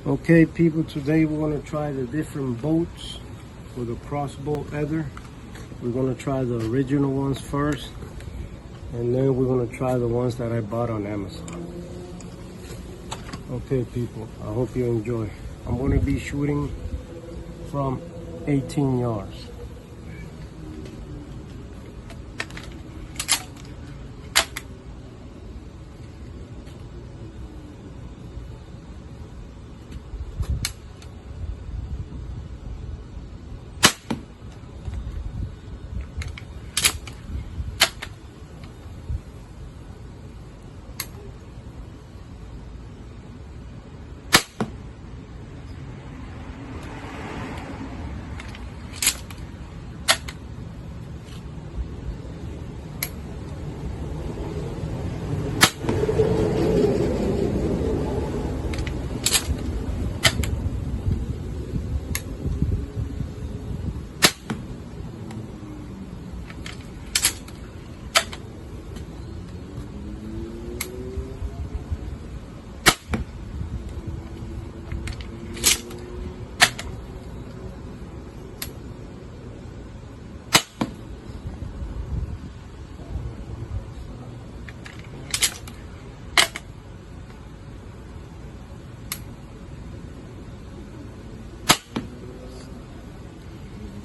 Okay people, today we're going to try the different boats for the crossbow leather. We're going to try the original ones first, and then we're going to try the ones that I bought on Amazon. Okay people, I hope you enjoy. I'm going to be shooting from 18 yards.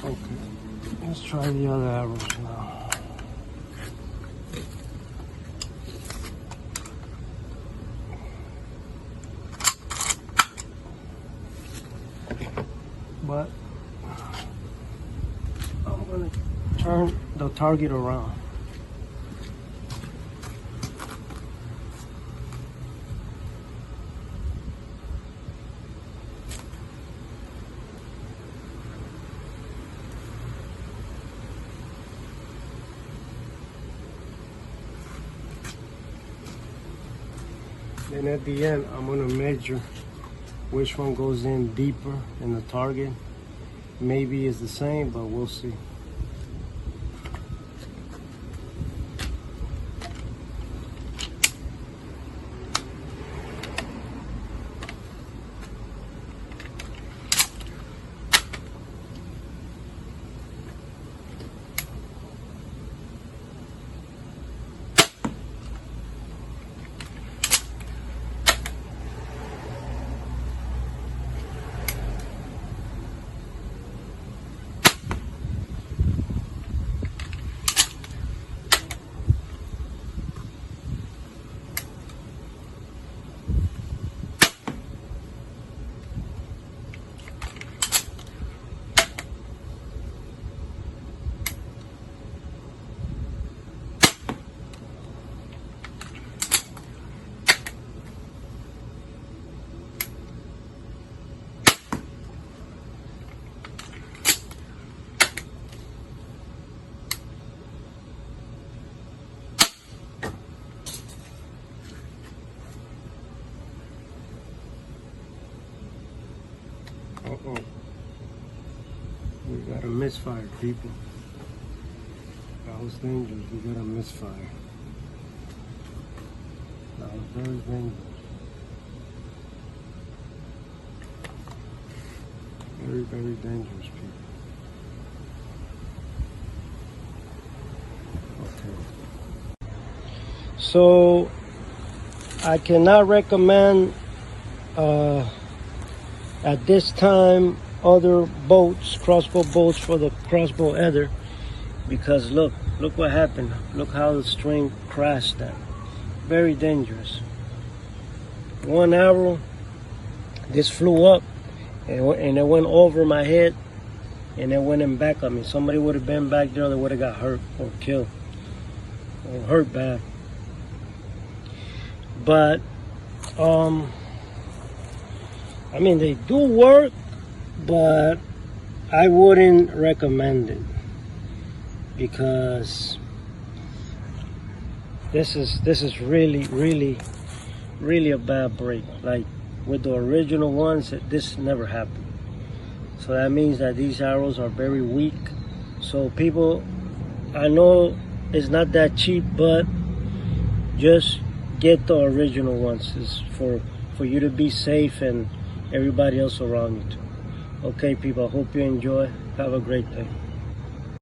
Okay, let's try the other arrows now. But I'm gonna turn the target around. Then at the end, I'm gonna measure which one goes in deeper in the target. Maybe it's the same, but we'll see. Uh-oh. We got a misfire, people. That was dangerous. We got a misfire. That was very dangerous. Very, very dangerous, people. Okay. So, I cannot recommend at this time other boats, crossbow boats for the crossbow leather, because look what happened. Look how the string crashed that. Very dangerous. One arrow, this flew up and it went over my head and it went in back of me. Somebody would have been back there, they would have got hurt or killed or hurt bad. But I mean, they do work, but I wouldn't recommend it, because this is really a bad break. Like with the original ones, this never happened. So that means that these arrows are very weak. So people, I know it's not that cheap, but just get the original ones. It's for you to be safe and everybody else around you too. Okay, people, I hope you enjoy. Have a great day.